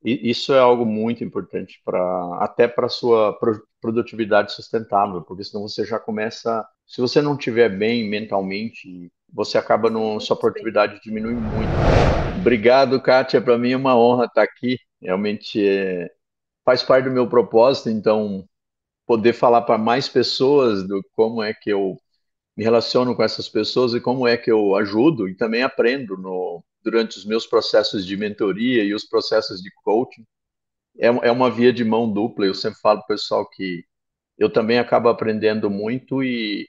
Isso é algo muito importante para até para a sua produtividade sustentável, porque senão você já começa, se você não estiver bem mentalmente, você acaba Você não no, sua produz bem. produtividade diminui muito. Obrigado, Kátia, para mim é uma honra estar aqui. Realmente faz parte do meu propósito, então poder falar para mais pessoas do como é que eu me relaciono com essas pessoas e como é que eu ajudo e também aprendo durante os meus processos de mentoria e os processos de coaching. É uma via de mão dupla. Eu sempre falo para o pessoal que eu também acabo aprendendo muito e,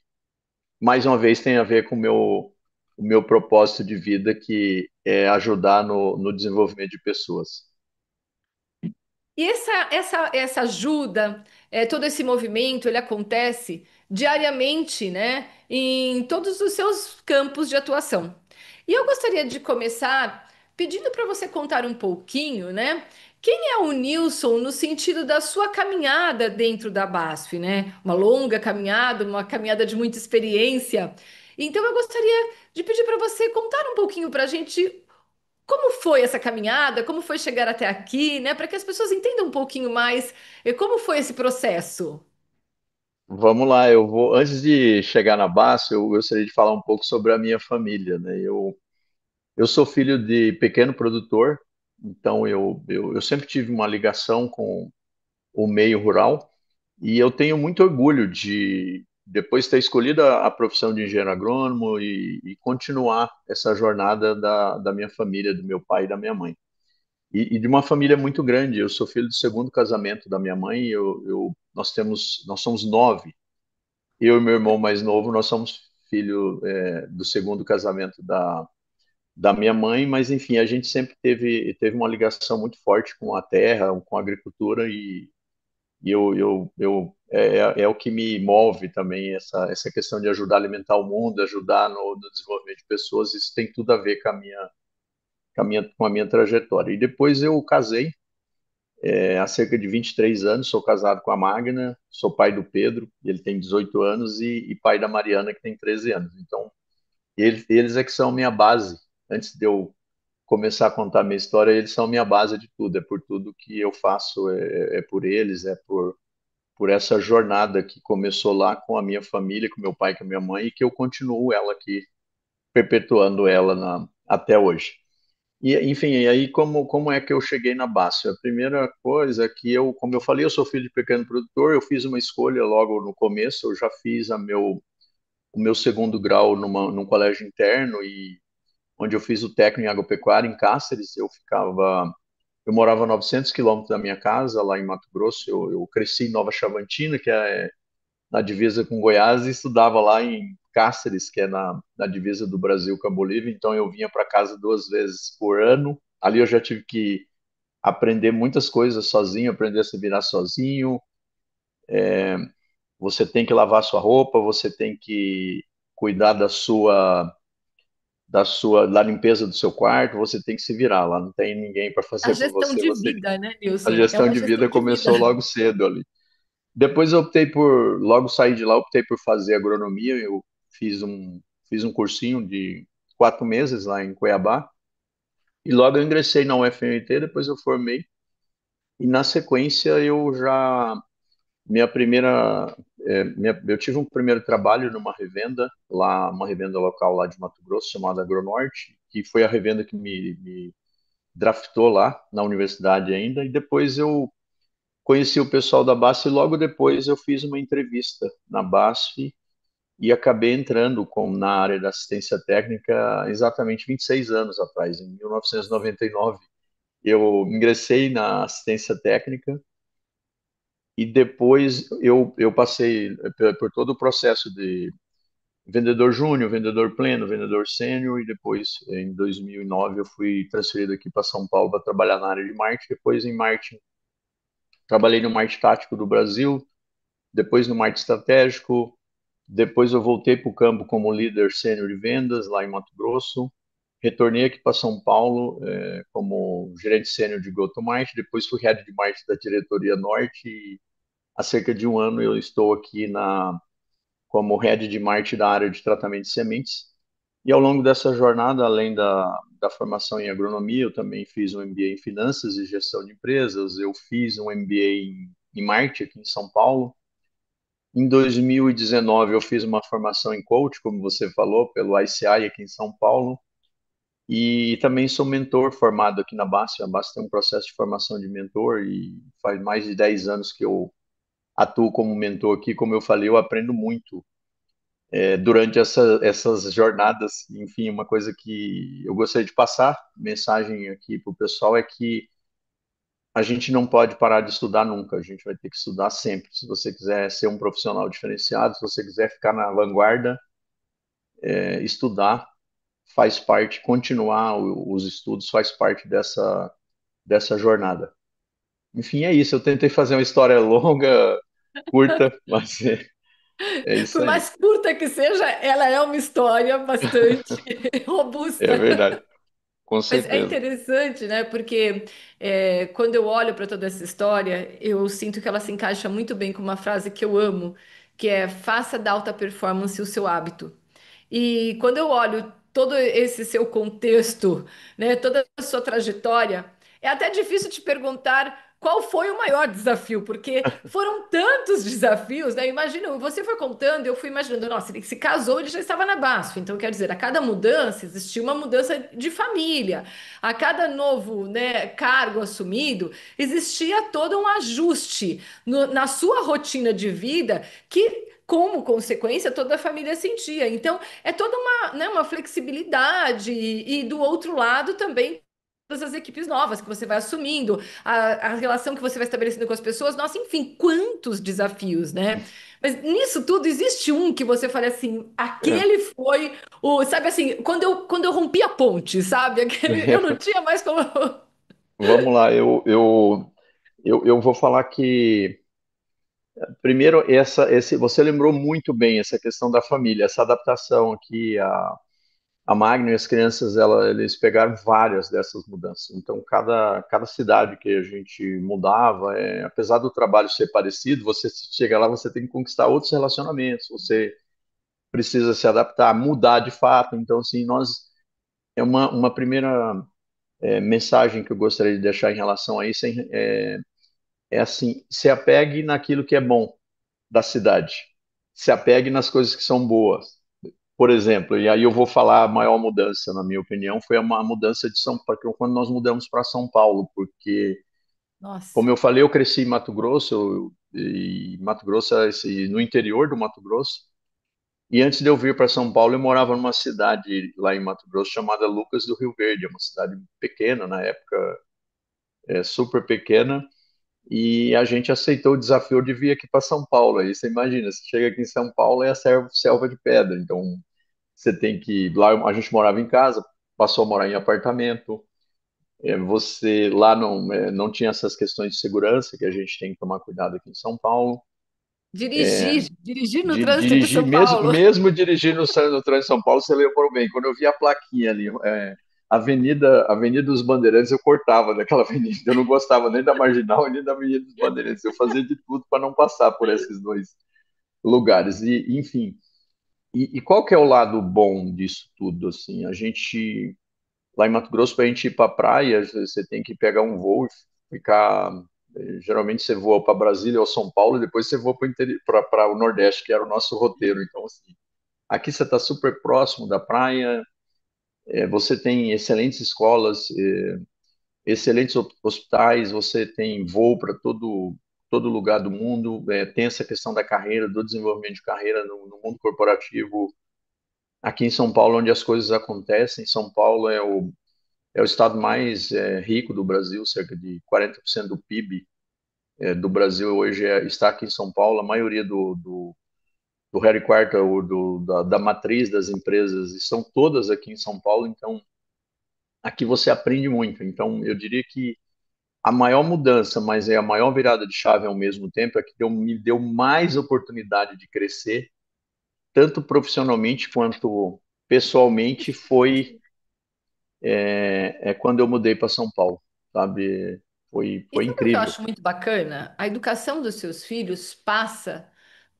mais uma vez, tem a ver com o meu propósito de vida, que é ajudar no desenvolvimento de pessoas. E essa ajuda, todo esse movimento, ele acontece diariamente, né, em todos os seus campos de atuação. E eu gostaria de começar pedindo para você contar um pouquinho, né, quem é o Nilson no sentido da sua caminhada dentro da BASF, né? Uma longa caminhada, uma caminhada de muita experiência. Então eu gostaria de pedir para você contar um pouquinho para a gente como foi essa caminhada? Como foi chegar até aqui, né? Para que as pessoas entendam um pouquinho mais como foi esse processo. Vamos lá, eu vou. Antes de chegar na base, eu gostaria de falar um pouco sobre a minha família, né? Eu sou filho de pequeno produtor, então eu sempre tive uma ligação com o meio rural. E eu tenho muito orgulho de depois ter escolhido a profissão de engenheiro agrônomo e continuar essa jornada da minha família, do meu pai e da minha mãe. E de uma família muito grande. Eu sou filho do segundo casamento da minha mãe. Nós somos nove. Eu e meu irmão mais novo, nós somos filho do segundo casamento da minha mãe. Mas enfim, a gente sempre teve uma ligação muito forte com a terra, com a agricultura é o que me move também, essa questão de ajudar a alimentar o mundo, ajudar no desenvolvimento de pessoas. Isso tem tudo a ver com a minha trajetória. E depois eu casei, há cerca de 23 anos, sou casado com a Magna, sou pai do Pedro, ele tem 18 anos, e pai da Mariana, que tem 13 anos. Então, eles é que são minha base. Antes de eu começar a contar minha história, eles são minha base de tudo, é por tudo que eu faço, é por eles, por essa jornada que começou lá com a minha família, com meu pai, com a minha mãe, e que eu continuo ela aqui, perpetuando ela até hoje. E, enfim, e aí como é que eu cheguei na Basf? A primeira coisa é que eu, como eu falei, eu sou filho de pequeno produtor, eu fiz uma escolha logo no começo, eu já fiz o meu segundo grau num colégio interno, e onde eu fiz o técnico em agropecuária em Cáceres. Eu morava a 900 quilômetros da minha casa, lá em Mato Grosso. Eu cresci em Nova Chavantina, que é na divisa com Goiás, e estudava lá em Cáceres, que é na divisa do Brasil com a Bolívia. Então eu vinha para casa 2 vezes por ano. Ali eu já tive que aprender muitas coisas sozinho, aprender a se virar sozinho. Você tem que lavar sua roupa, você tem que cuidar da limpeza do seu quarto, você tem que se virar lá, não tem ninguém para A fazer por gestão você. de vida, né, A Nilson? É gestão uma de gestão vida de vida. começou logo cedo ali. Depois eu optei logo saí de lá, optei por fazer agronomia. Eu fiz fiz um cursinho de 4 meses lá em Cuiabá, e logo eu ingressei na UFMT. Depois eu formei, e na sequência minha primeira, eu tive um primeiro trabalho numa revenda lá, uma revenda local lá de Mato Grosso, chamada Agronorte, que foi a revenda que me draftou lá na universidade ainda. E depois eu conheci o pessoal da BASF, e logo depois eu fiz uma entrevista na BASF e acabei entrando na área da assistência técnica exatamente 26 anos atrás, em 1999. Eu ingressei na assistência técnica, e depois eu passei por todo o processo de vendedor júnior, vendedor pleno, vendedor sênior. E depois, em 2009, eu fui transferido aqui para São Paulo para trabalhar na área de marketing. Depois, em marketing, trabalhei no marketing tático do Brasil, depois no marketing estratégico. Depois eu voltei para o campo como líder sênior de vendas lá em Mato Grosso. Retornei aqui para São Paulo como gerente sênior de go-to-market. Depois fui head de marketing da diretoria norte, e há cerca de um ano eu estou aqui como head de marketing da área de tratamento de sementes. E ao longo dessa jornada, além da formação em agronomia, eu também fiz um MBA em finanças e gestão de empresas, eu fiz um MBA em marketing aqui em São Paulo. Em 2019, eu fiz uma formação em coach, como você falou, pelo ICI aqui em São Paulo. E também sou mentor formado aqui na Basta. A Basta tem um processo de formação de mentor e faz mais de 10 anos que eu atuo como mentor aqui. Como eu falei, eu aprendo muito durante essas jornadas. Enfim, uma coisa que eu gostaria de passar, mensagem aqui para o pessoal, é que a gente não pode parar de estudar nunca, a gente vai ter que estudar sempre. Se você quiser ser um profissional diferenciado, se você quiser ficar na vanguarda, estudar faz parte, continuar os estudos faz parte dessa jornada. Enfim, é isso. Eu tentei fazer uma história longa, curta, mas é isso Por aí. mais curta que seja, ela é uma história bastante É robusta. verdade, com Mas é certeza. interessante, né? Porque quando eu olho para toda essa história, eu sinto que ela se encaixa muito bem com uma frase que eu amo, que é faça da alta performance o seu hábito. E quando eu olho todo esse seu contexto, né, toda a sua trajetória, é até difícil te perguntar qual foi o maior desafio, porque foram tantos desafios, né? Imagina, você foi contando, eu fui imaginando, nossa, ele se casou, ele já estava na BASF. Então, quer dizer, a cada mudança existia uma mudança de família. A cada novo, né, cargo assumido, existia todo um ajuste na sua rotina de vida que como consequência, toda a família sentia. Então, é toda uma, né, uma flexibilidade, e do outro lado também. Todas as equipes novas que você vai assumindo, a relação que você vai estabelecendo com as pessoas, nossa, enfim, quantos desafios, né? Mas nisso tudo existe um que você fala assim, É. aquele foi o, sabe assim, quando eu rompi a ponte, sabe? Aquele, eu não tinha mais como. Vamos lá, eu vou falar que, primeiro, você lembrou muito bem essa questão da família, essa adaptação aqui, a Magno e as crianças, eles pegaram várias dessas mudanças. Então, cada cidade que a gente mudava, apesar do trabalho ser parecido, você chega lá, você tem que conquistar outros relacionamentos, você precisa se adaptar, mudar de fato. Então, assim, uma primeira mensagem que eu gostaria de deixar em relação a isso é assim, se apegue naquilo que é bom da cidade, se apegue nas coisas que são boas. Por exemplo, e aí eu vou falar a maior mudança, na minha opinião, foi uma mudança de São Paulo, quando nós mudamos para São Paulo, porque, Nossa, como eu falei, eu cresci em Mato Grosso, e Mato Grosso é no interior do Mato Grosso, e antes de eu vir para São Paulo, eu morava numa cidade lá em Mato Grosso chamada Lucas do Rio Verde, é uma cidade pequena, na época, super pequena, e a gente aceitou o desafio de vir aqui para São Paulo. Aí você imagina, você chega aqui em São Paulo é a selva de pedra, então você tem que. Lá a gente morava em casa, passou a morar em apartamento. Você lá não tinha essas questões de segurança que a gente tem que tomar cuidado aqui em São Paulo. dirigir no trânsito de Dirigir, São mesmo, Paulo. mesmo dirigindo no trânsito de São Paulo, você lembrou bem. Quando eu vi a plaquinha ali, Avenida dos Bandeirantes, eu cortava daquela avenida. Eu não gostava nem da Marginal nem da Avenida dos Bandeirantes. Eu fazia de tudo para não passar por esses dois lugares. E, enfim, e qual que é o lado bom disso tudo? Assim, a gente lá em Mato Grosso, para a gente ir para a praia, você tem que pegar um voo e ficar. Geralmente você voa para Brasília ou São Paulo, e depois você voa para o Nordeste, que era o nosso roteiro. Então, assim, aqui você está super próximo da praia, você tem excelentes escolas, excelentes hospitais, você tem voo para todo lugar do mundo, tem essa questão da carreira, do desenvolvimento de carreira no mundo corporativo. Aqui em São Paulo, onde as coisas acontecem, São Paulo é o estado mais rico do Brasil, cerca de 40% do PIB do Brasil hoje está aqui em São Paulo. A maioria do headquarter, ou da matriz das empresas, estão todas aqui em São Paulo, então aqui você aprende muito. Então eu diria que a maior mudança, mas é a maior virada de chave ao mesmo tempo, é que me deu mais oportunidade de crescer, tanto profissionalmente quanto pessoalmente, foi quando eu mudei para São Paulo, sabe? E Foi sabe o que eu incrível. acho muito bacana? A educação dos seus filhos passa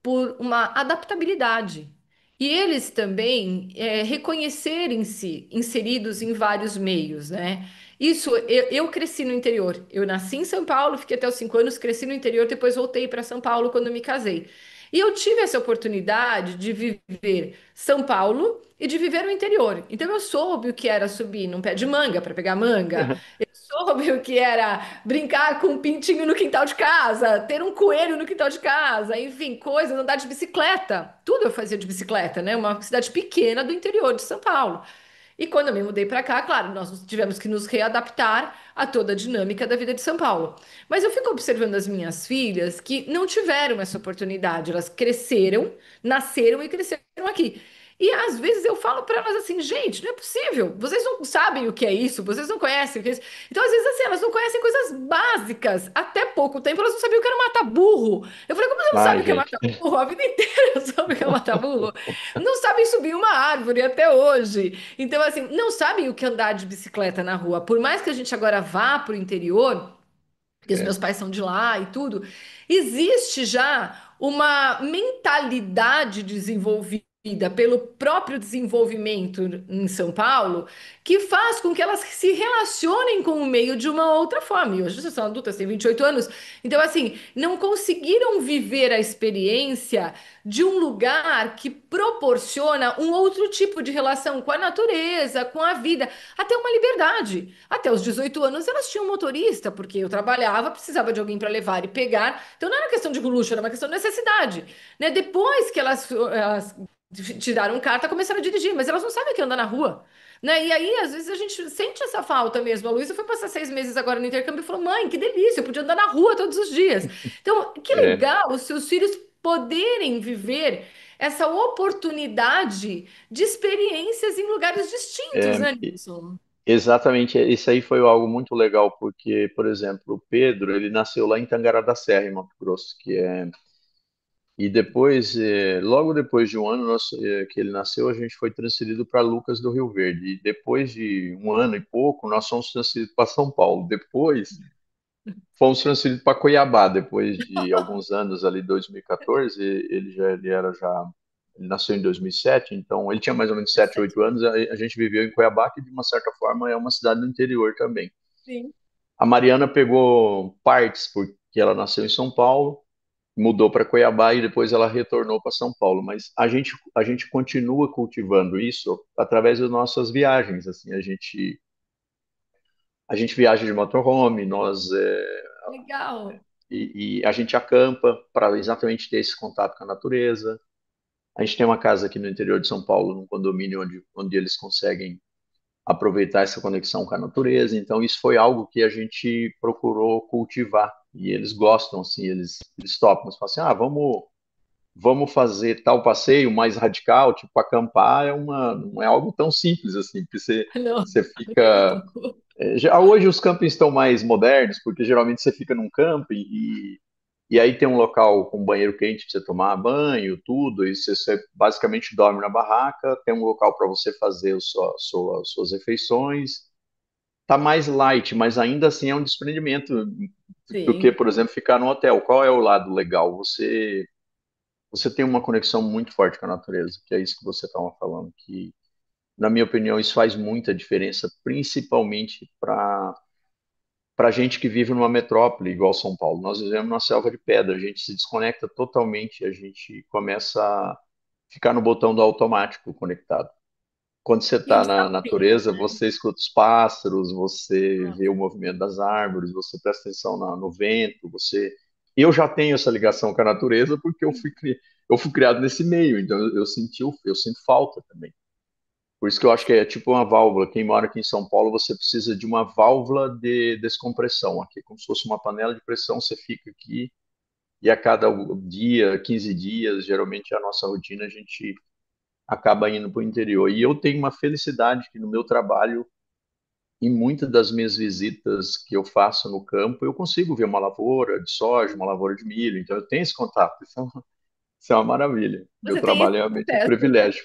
por uma adaptabilidade. e eles também reconhecerem-se inseridos em vários meios, né? Isso, eu cresci no interior. Eu nasci em São Paulo, fiquei até os 5 anos, cresci no interior, depois voltei para São Paulo quando me casei. E eu tive essa oportunidade de viver São Paulo e de viver o interior. Então eu soube o que era subir num pé de manga para pegar manga. Eu soube o que era brincar com um pintinho no quintal de casa, ter um coelho no quintal de casa, enfim, coisas, andar de bicicleta. Tudo eu fazia de bicicleta, né? Uma cidade pequena do interior de São Paulo. E quando eu me mudei para cá, claro, nós tivemos que nos readaptar a toda a dinâmica da vida de São Paulo. Mas eu fico observando as minhas filhas que não tiveram essa oportunidade. Elas cresceram, nasceram e cresceram aqui. E às vezes eu falo para elas assim, gente, não é possível. Vocês não sabem o que é isso, vocês não conhecem o que é isso. Então, às vezes, assim, elas não conhecem coisas básicas. Até pouco tempo, elas não sabiam o que era matar burro. Eu falei, como você não sabe Ai, o que é gente. matar burro? A vida inteira sabe o que é matar burro. Não sabem subir uma árvore até hoje. Então, assim, não sabem o que é andar de bicicleta na rua. Por mais que a gente agora vá para o interior, que os meus É, pais são de lá e tudo, existe já uma mentalidade desenvolvida pelo próprio desenvolvimento em São Paulo, que faz com que elas se relacionem com o meio de uma outra forma. E hoje já são adultas, têm 28 anos. Então, assim, não conseguiram viver a experiência de um lugar que proporciona um outro tipo de relação com a natureza, com a vida, até uma liberdade. Até os 18 anos elas tinham motorista, porque eu trabalhava, precisava de alguém para levar e pegar. Então não era questão de luxo, era uma questão de necessidade, né? Depois que elas tiraram carta, começaram a dirigir, mas elas não sabem o que é andar na rua. Né? E aí, às vezes, a gente sente essa falta mesmo. A Luísa foi passar 6 meses agora no intercâmbio e falou: Mãe, que delícia, eu podia andar na rua todos os dias. Então, que é, legal os seus filhos poderem viver essa oportunidade de experiências em lugares distintos, é, né, Nilson? exatamente. Isso aí foi algo muito legal, porque, por exemplo, o Pedro, ele nasceu lá em Tangará da Serra, em Mato Grosso, que é. E depois, logo depois de um ano que ele nasceu, a gente foi transferido para Lucas do Rio Verde. E depois de um ano e pouco, nós fomos transferidos para São Paulo. Depois, fomos transferidos para Cuiabá. Depois de alguns anos ali, 2014, ele nasceu em 2007, então ele tinha mais ou menos 7, 8 anos. A gente viveu em Cuiabá, que de uma certa forma é uma cidade do interior também. Sim. A Mariana pegou partes, porque ela nasceu em São Paulo, mudou para Cuiabá e depois ela retornou para São Paulo. Mas a gente continua cultivando isso através das nossas viagens. Assim, a gente viaja de motorhome, Legal. e a gente acampa para exatamente ter esse contato com a natureza. A gente tem uma casa aqui no interior de São Paulo, num condomínio onde eles conseguem aproveitar essa conexão com a natureza. Então, isso foi algo que a gente procurou cultivar. E eles gostam, assim, eles topam. Eles falam assim, vamos fazer tal passeio mais radical, tipo acampar não é algo tão simples assim, porque você, Não, você nem um fica. pouco. Hoje os campings estão mais modernos, porque geralmente você fica num camping e aí tem um local com banheiro quente para você tomar banho, tudo, e você basicamente dorme na barraca, tem um local para você fazer suas refeições. Tá mais light, mas ainda assim é um desprendimento do que, Sim. por exemplo, ficar no hotel. Qual é o lado legal? Você tem uma conexão muito forte com a natureza, que é isso que você estava falando, que, na minha opinião, isso faz muita diferença, principalmente para gente que vive numa metrópole igual São Paulo. Nós vivemos numa selva de pedra, a gente se desconecta totalmente, a gente começa a ficar no botão do automático conectado. Quando você E está está na atento, natureza, né? você escuta os pássaros, você vê Nossa, o movimento das árvores, você presta atenção no vento, você. Eu já tenho essa ligação com a natureza porque eu fui criado nesse meio, então eu sinto falta também. Por isso que eu acho que é tipo uma válvula. Quem mora aqui em São Paulo, você precisa de uma válvula de descompressão aqui, como se fosse uma panela de pressão. Você fica aqui e a cada dia, 15 dias, geralmente é a nossa rotina, a gente acaba indo para o interior. E eu tenho uma felicidade que no meu trabalho, em muitas das minhas visitas que eu faço no campo, eu consigo ver uma lavoura de soja, uma lavoura de milho. Então eu tenho esse contato. Isso é uma maravilha. Meu você tem esse trabalho é realmente um acesso. privilégio.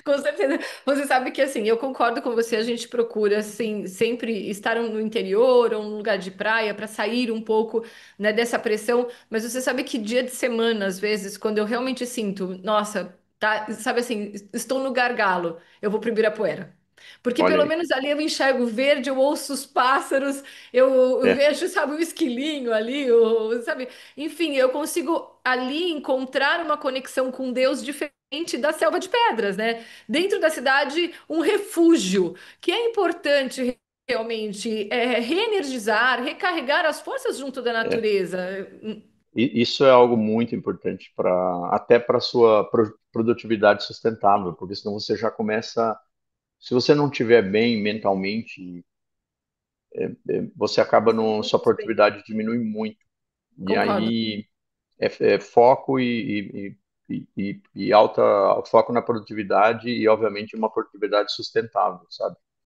Com certeza. Você sabe que assim, eu concordo com você, a gente procura assim, sempre estar no interior ou num lugar de praia para sair um pouco, né, dessa pressão, mas você sabe que dia de semana, às vezes, quando eu realmente sinto, nossa. tá? Sabe assim, estou no gargalo, eu vou para Ibirapuera. Porque Olha pelo aí. menos ali eu enxergo verde, eu ouço os pássaros, eu É, vejo, sabe, o esquilinho ali, sabe? Enfim, eu consigo ali encontrar uma conexão com Deus diferente da selva de pedras, né? Dentro da cidade, um refúgio, que é importante realmente reenergizar, recarregar as forças junto da é. natureza. Isso é algo muito importante para até para sua produtividade sustentável, porque senão você já começa, se você não estiver bem mentalmente, você acaba no, sua Muito bem, produtividade diminui muito. E concordo. aí é foco e alta foco na produtividade e obviamente uma produtividade sustentável, sabe?